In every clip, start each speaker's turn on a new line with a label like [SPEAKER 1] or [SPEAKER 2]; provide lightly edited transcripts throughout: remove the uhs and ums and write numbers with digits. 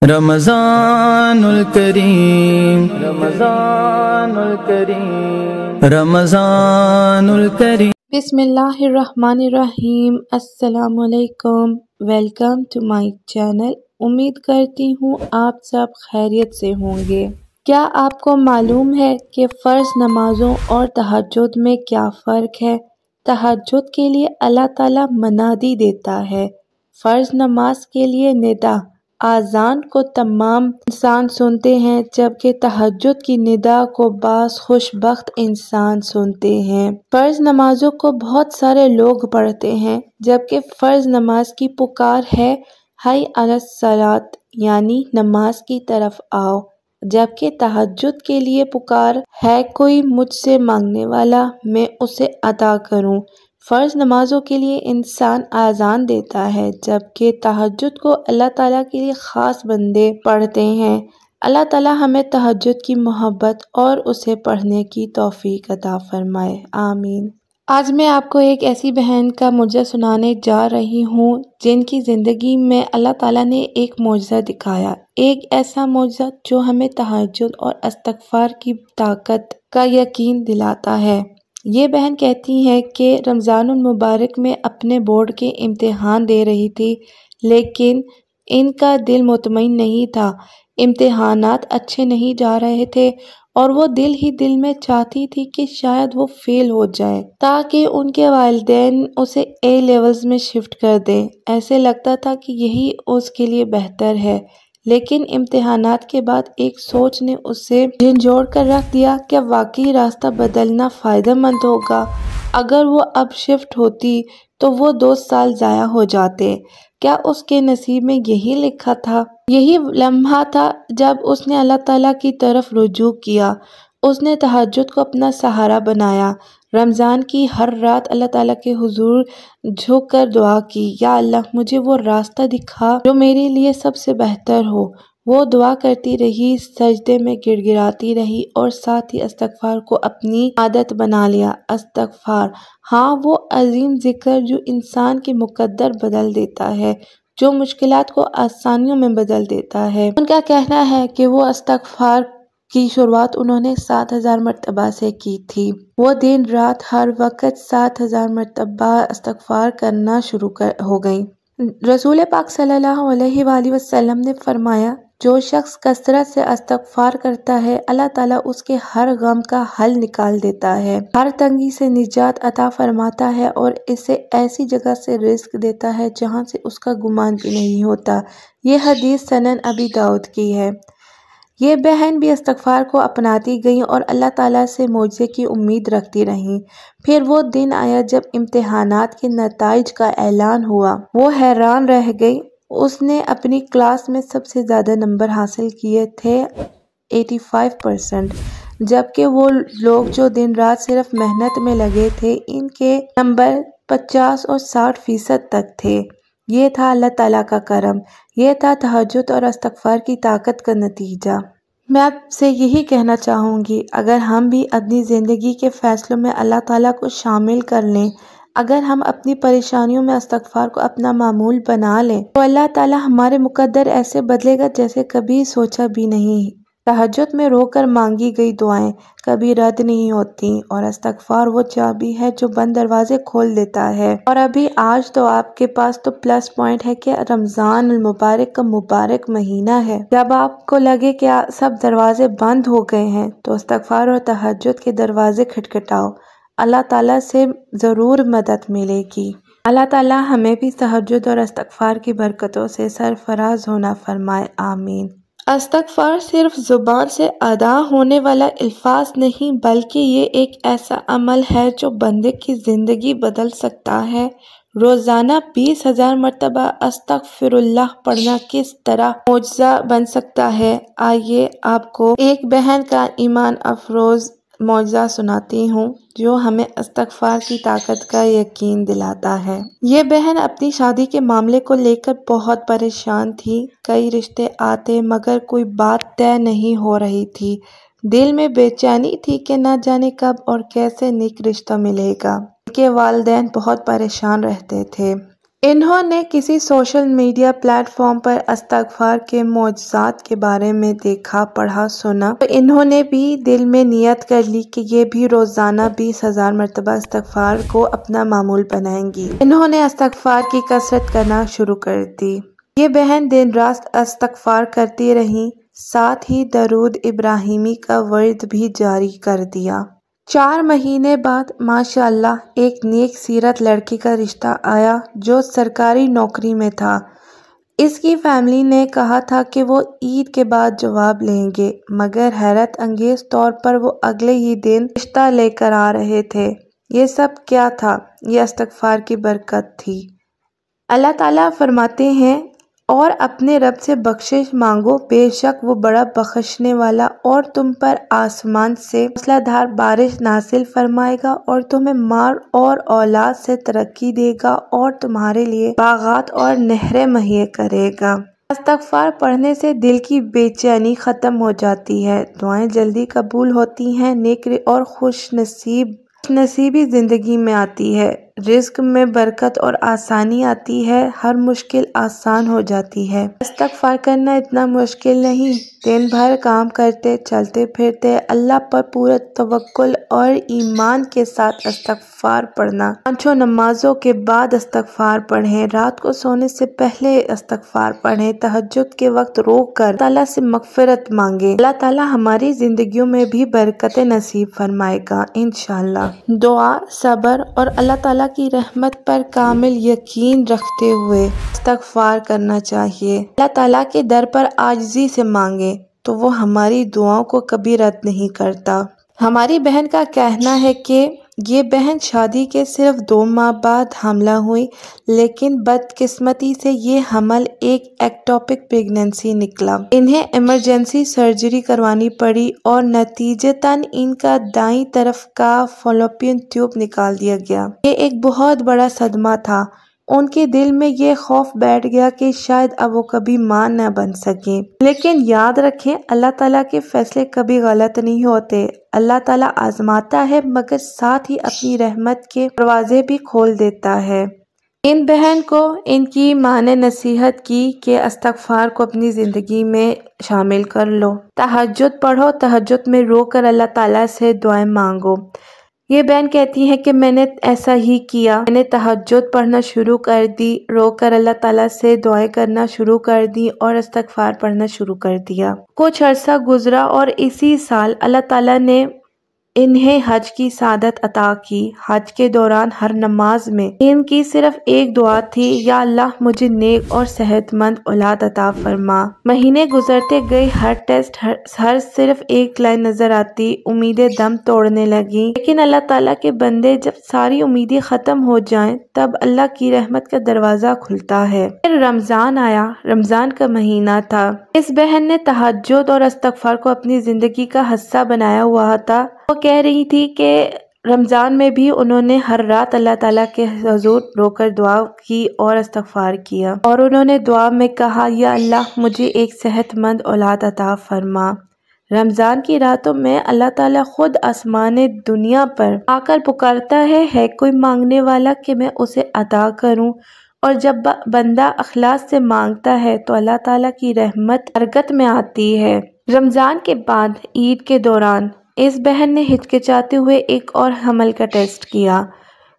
[SPEAKER 1] रमज़ानुल करीम रमज़ानुल करीम रमज़ानुल करीम।
[SPEAKER 2] बिस्मिल्लाहिर्रहमानिर्रहीम। अस्सलामुअलैकुम। Welcome to my channel. उम्मीद करती हूँ आप सब खैरियत से होंगे। क्या आपको मालूम है कि फ़र्ज़ नमाज़ों और तहज्जुद में क्या फ़र्क है? तहज्जुद के लिए अल्लाह ताला मनादी देता है। फ़र्ज़ नमाज के लिए निदा आज़ान को तमाम इंसान सुनते हैं, जबकि तहज्जुद की निदा को बास खुशबख्त इंसान सुनते हैं। फ़र्ज़ नमाज़ों को बहुत सारे लोग पढ़ते हैं, जबकि फ़र्ज़ नमाज की पुकार है हय अलस सलात, यानी नमाज की तरफ आओ, जबकि तहज्जुद के लिए पुकार है कोई मुझसे मांगने वाला, मैं उसे अता करूं। फ़र्ज़ नमाज़ों के लिए इंसान आज़ान देता है, जबकि तहज्जुद को अल्लाह ताला के लिए ख़ास बंदे पढ़ते हैं। अल्लाह ताला हमें तहज्जुद की मोहब्बत और उसे पढ़ने की तौफ़ीक अता फ़रमाए, आमीन। आज मैं आपको एक ऐसी बहन का मुझे सुनाने जा रही हूँ जिनकी ज़िंदगी में अल्लाह ताला ने एक मौजज़ा दिखाया, एक ऐसा मौजज़ा जो हमें तहज्जुद और इस्तिग़फ़ार की ताकत का यकीन दिलाता है। ये बहन कहती है कि रमज़ानुल मुबारक में अपने बोर्ड के इम्तिहान दे रही थी, लेकिन इनका दिल मुतमईन नहीं था। इम्तिहानात अच्छे नहीं जा रहे थे और वो दिल ही दिल में चाहती थी कि शायद वो फेल हो जाए, ताकि उनके वालिदैन उसे ए लेवल्स में शिफ्ट कर दें। ऐसे लगता था कि यही उसके लिए बेहतर है, लेकिन इम्तिहानात के बाद एक सोच ने उसे झंझोड़ कर रख दिया। क्या वाकई रास्ता बदलना फ़ायदेमंद होगा? अगर वो अब शिफ्ट होती तो वो 2 साल ज़ाया हो जाते। क्या उसके नसीब में यही लिखा था? यही लम्हा था जब उसने अल्लाह ताला की तरफ रुजू किया। उसने तहज्जुद को अपना सहारा बनाया। रमज़ान की हर रात अल्लाह ताला के हुजूर झुक कर दुआ की, या अल्लाह मुझे वो रास्ता दिखा जो मेरे लिए सबसे बेहतर हो। वो दुआ करती रही, सजदे में गिड़गिड़ाती रही और साथ ही इस्तिग़फ़ार को अपनी आदत बना लिया। इस्तिग़फ़ार, हाँ, वो अज़ीम ज़िक्र जो इंसान के मुक़द्दर बदल देता है, जो मुश्किलात को आसानियों में बदल देता है। उनका कहना है कि वो इस्तिग़फ़ार की शुरुआत उन्होंने 7000 मरतबा से की थी। वो दिन रात हर वक़्त 7000 मरतबा इस्तिग़फ़ार करना शुरू हो गई। रसूल पाक सल्लल्लाहु अलैहि वसल्लम ने फरमाया, जो शख्स कसरत से इस्तिग़फ़ार करता है, अल्लाह ताला उसके हर गम का हल निकाल देता है, हर तंगी से निजात अता फरमाता है और इसे ऐसी जगह से रिज़्क़ देता है जहाँ से उसका गुमान भी नहीं होता। ये हदीस सनन अबी दाऊद की है। ये बहन भी इस्तिग़फ़ार को अपनाती गई और अल्लाह ताला से मौजज़े की उम्मीद रखती रहीं। फिर वो दिन आया जब इम्तिहानात के नताइज का ऐलान हुआ। वो हैरान रह गई। उसने अपनी क्लास में सबसे ज़्यादा नंबर हासिल किए थे, 85%, जबकि वो लोग जो दिन रात सिर्फ मेहनत में लगे थे, इनके नंबर 50 और 60% तक थे। ये था अल्लाह ताला का करम, ये था तहज्जुद और इस्तिग़फ़ार की ताकत का नतीजा। मैं आपसे यही कहना चाहूँगी, अगर हम भी अपनी ज़िंदगी के फ़ैसलों में अल्लाह ताला को शामिल कर लें, अगर हम अपनी परेशानियों में इस्तिग़फ़ार को अपना मामूल बना लें, तो अल्लाह ताला हमारे मुक़द्दर ऐसे बदलेगा जैसे कभी सोचा भी नहीं। तहज्जुद में रोकर मांगी गई दुआएं कभी रद्द नहीं होती और इस्तिग़फ़ार वो चाबी है जो बंद दरवाजे खोल देता है। और अभी आज तो आपके पास तो प्लस पॉइंट है कि रमज़ान मुबारक का मुबारक महीना है। जब आपको लगे कि सब दरवाजे बंद हो गए हैं, तो इस्तिग़फ़ार और तहज्जुद के दरवाजे खटखटाओ, अल्लाह ताला से ज़रूर मदद मिलेगी। अल्लाह ताला हमें भी तहज्जुद और इस्तिग़फ़ार की बरकतों से सरफराज होना फरमाए, आमीन। इस्तिग़फ़ार सिर्फ ज़ुबान से अदा होने वाला अल्फाज नहीं, बल्कि ये एक ऐसा अमल है जो बंदे की ज़िंदगी बदल सकता है। रोज़ाना 20,000 मरतबा अस्तग़फ़िरुल्लाह पढ़ना किस तरह मौजज़ा बन सकता है, आइए आपको एक बहन का ईमान अफ़रोज़ मौजज़ा सुनाती हूँ जो हमें इस्तिग़फ़ार की ताकत का यकीन दिलाता है। ये बहन अपनी शादी के मामले को लेकर बहुत परेशान थी। कई रिश्ते आते मगर कोई बात तय नहीं हो रही थी। दिल में बेचैनी थी कि न जाने कब और कैसे नेक रिश्ता मिलेगा। उनके वालिदैन बहुत परेशान रहते थे। इन्होंने किसी सोशल मीडिया प्लेटफॉर्म पर इस्तग़फ़ार के मौजज़ात के बारे में देखा, पढ़ा, सुना तो इन्होंने भी दिल में नियत कर ली कि ये भी रोज़ाना 20,000 मरतबा इस्तग़फ़ार को अपना मामूल बनाएंगी। इन्होंने इस्तग़फ़ार की कसरत करना शुरू कर दी। ये बहन दिन रात इस्तग़फ़ार करती रहीं, साथ ही दरूद इब्राहिमी का वर्द भी जारी कर दिया। 4 महीने बाद माशाअल्लाह एक नेक सीरत लड़की का रिश्ता आया जो सरकारी नौकरी में था। इसकी फैमिली ने कहा था कि वो ईद के बाद जवाब लेंगे, मगर हैरत अंगेज तौर पर वो अगले ही दिन रिश्ता लेकर आ रहे थे। ये सब क्या था? ये इस्तग़फ़ार की बरकत थी। अल्लाह ताला फरमाते हैं, और अपने रब से बख्शिश मांगो, बेशक वो बड़ा बख्शने वाला, और तुम पर आसमान से मूसलाधार बारिश नासिल फरमाएगा और तुम्हें माल और औलाद से तरक्की देगा और तुम्हारे लिए बागात और नहरें मुहैया करेगा। इस्तग़फ़ार पढ़ने से दिल की बेचैनी ख़त्म हो जाती है, दुआएं जल्दी कबूल होती हैं, नेक और खुशनसीबी ज़िंदगी में आती है, रिज़्क़ में बरकत और आसानी आती है, हर मुश्किल आसान हो जाती है। इस्तग़फ़ार करना इतना मुश्किल नहीं, दिन भर काम करते चलते फिरते अल्लाह पर पूरा तवक्कुल और ईमान के साथ इस्तग़फ़ार पढ़ना। 5 नमाज़ों के बाद इस्तग़फ़ार पढ़ें, रात को सोने से पहले इस्तग़फ़ार पढ़ें, तहज्जुद के वक्त रोक कर ताला से मग़फ़िरत मांगे। अल्लाह ताला हमारी ज़िंदगियों में भी बरकतें नसीब फरमाएगा इंशाअल्लाह। दुआ, सब्र और अल्लाह ताला की रहमत पर कामिल यकीन रखते हुए इस्तग़फ़ार करना चाहिए। अल्लाह ताला के दर पर आजिज़ी से मांगे तो वो हमारी दुआओं को कभी रद्द नहीं करता। हमारी बहन का कहना है कि ये बहन शादी के सिर्फ 2 माह बाद हमला हुई, लेकिन बदकिस्मती से ये हमल एक एक्टोपिक प्रेगनेंसी निकला। इन्हें इमरजेंसी सर्जरी करवानी पड़ी और नतीजतन इनका दाईं तरफ का फॉलोपियन ट्यूब निकाल दिया गया। ये एक बहुत बड़ा सदमा था। उनके दिल में ये खौफ बैठ गया कि शायद अब वो कभी मां न बन सके। लेकिन याद रखें, अल्लाह ताला के फैसले कभी गलत नहीं होते। अल्लाह ताला आजमाता है मगर साथ ही अपनी रहमत के दरवाजे भी खोल देता है। इन बहन को इनकी माँ ने नसीहत की कि इस्तग़फ़ार को अपनी ज़िंदगी में शामिल कर लो, तहज्जुद पढ़ो, तहज्जुद में रो कर अल्लाह ताला से दुआएं मांगो। ये बहन कहती है कि मैंने ऐसा ही किया, मैंने तहज्जुद पढ़ना शुरू कर दी, रोकर अल्लाह ताला से दुआएं करना शुरू कर दी और इस्तग़फ़ार पढ़ना शुरू कर दिया। कुछ अरसा गुजरा और इसी साल अल्लाह ताला ने इन्हें हज की सादत अता की। हज के दौरान हर नमाज में इनकी सिर्फ एक दुआ थी, या अल्लाह मुझे नेक और सेहतमंद औलाद अता फरमा। महीने गुजरते गए, हर टेस्ट हर सिर्फ एक लाइन नजर आती, उम्मीदें दम तोड़ने लगी। लेकिन अल्लाह ताला के बंदे जब सारी उम्मीदें खत्म हो जाएं, तब अल्लाह की रहमत का दरवाजा खुलता है। फिर रमजान आया, रमजान का महीना था। इस बहन ने तहज्जुद और इस्तग़फ़ार को अपनी जिंदगी का हिस्सा बनाया हुआ था। वो कह रही थी कि रमज़ान में भी उन्होंने हर रात अल्लाह ताला के हुज़ूर रोकर दुआ की और इस्तग़फ़ार किया, और उन्होंने दुआ में कहा, या अल्लाह मुझे एक सेहतमंद औलाद अता फरमा। रमज़ान की रातों में अल्लाह ताला खुद आसमाने दुनिया पर आकर पुकारता है कोई मांगने वाला कि मैं उसे अता करूं। और जब बंदा अखलास से मांगता है तो अल्लाह ताला की रहमत बरकत में आती है। रमज़ान के बाद ईद के दौरान इस बहन ने हिचकिचाते हुए एक और हमल का टेस्ट किया।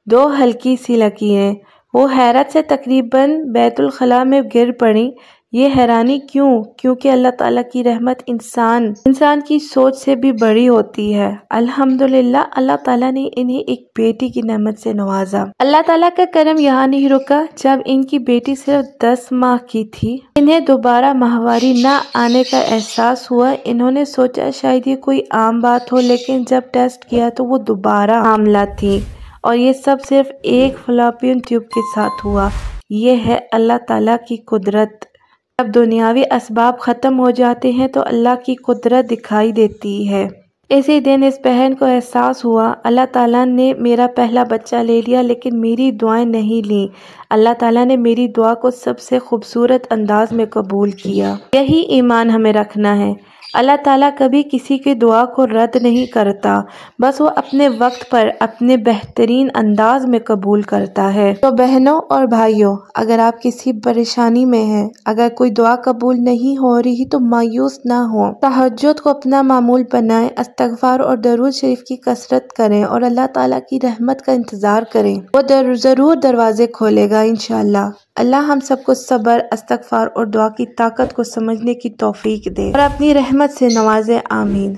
[SPEAKER 2] 2 हल्की सी लकीरें। वो हैरत से तकरीबन बैतुल खला में गिर पड़ी। ये हैरानी क्यों? क्योंकि अल्लाह ताला की रहमत इंसान की सोच से भी बड़ी होती है। अल्हम्दुलिल्लाह, अल्लाह ताला ने इन्हें एक बेटी की नेमत से नवाजा। अल्लाह ताला का करम यहाँ नहीं रुका। जब इनकी बेटी सिर्फ 10 माह की थी, इन्हें दोबारा माहवारी न आने का एहसास हुआ। इन्होंने सोचा शायद ये कोई आम बात हो, लेकिन जब टेस्ट किया तो वो दोबारा हामला थी, और ये सब सिर्फ एक फॉलोपियन ट्यूब के साथ हुआ। ये है अल्लाह ताला की कुदरत। जब दुनियावी असबाब ख़त्म हो जाते हैं तो अल्लाह की कुदरत दिखाई देती है। इसी दिन इस बहन को एहसास हुआ, अल्लाह ताला ने मेरा पहला बच्चा ले लिया, लेकिन मेरी दुआएं नहीं ली। अल्लाह ताला ने मेरी दुआ को सबसे खूबसूरत अंदाज में कबूल किया। यही ईमान हमें रखना है। अल्लाह ताला कभी किसी की दुआ को रद्द नहीं करता, बस वो अपने वक्त पर अपने बेहतरीन अंदाज में कबूल करता है। तो बहनों और भाइयों, अगर आप किसी परेशानी में हैं, अगर कोई दुआ कबूल नहीं हो रही तो मायूस ना हो। तहज्जुद को अपना मामूल बनाएं, इस्तिग़फ़ार और दरूद शरीफ की कसरत करें और अल्लाह ताला की रहमत का इंतज़ार करें। वो ज़रूर दरवाजे खोलेगा इंशाअल्लाह। अल्लाह हम सबको सब्र, इस्तिग़फ़ार और दुआ की ताकत को समझने की तौफीक दे और अपनी रहमत से नवाज़े। आमीन।